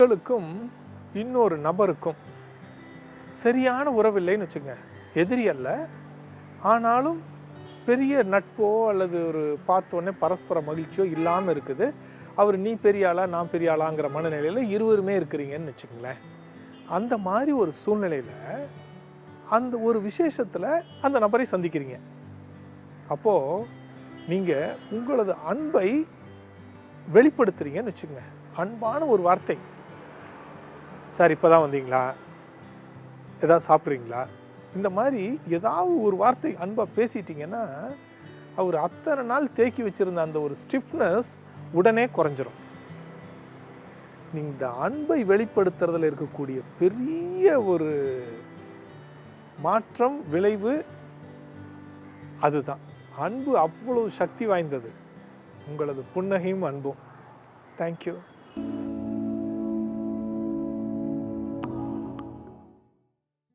உங்களுக்கும் இன்னொரு நபருக்கும் சரியான உறவில்லைன்னு வச்சுங்க, எதிரி அல்ல, ஆனாலும் பெரிய நட்போ அல்லது ஒரு பார்த்தோன்னே பரஸ்பர மகிழ்ச்சியோ இல்லாமல் இருக்குது. அவர் நீ பெரிய ஆளா நான் பெரிய ஆளாங்கிற மனநிலையில் இருவருமே இருக்கிறீங்கன்னு வச்சுக்கங்களேன். அந்த மாதிரி ஒரு சூழ்நிலையில் அந்த ஒரு விசேஷத்தில் அந்த நபரை சந்திக்கிறீங்க. அப்போது நீங்கள் உங்களது அன்பை வெளிப்படுத்துறீங்கன்னு வச்சுக்கோங்க. அன்பான ஒரு வார்த்தை, சார் இப்போ தான் வந்தீங்களா, ஏதாவது சாப்பிட்றீங்களா, இந்த மாதிரி ஏதாவது ஒரு வார்த்தை அன்பாக பேசிட்டீங்கன்னா அவர் அத்தனை நாள் தேக்கி வச்சுருந்த அந்த ஒரு ஸ்டிஃப்னஸ் உடனே குறைஞ்சிரும். இந்த அன்பை வெளிப்படுத்துறதுல இருக்கக்கூடிய பெரிய ஒரு மாற்றம் விளைவு அதுதான். அன்பு அவ்வளவு சக்தி வாய்ந்தது. உங்களது புன்னகையும் அன்பும். தேங்க்யூ.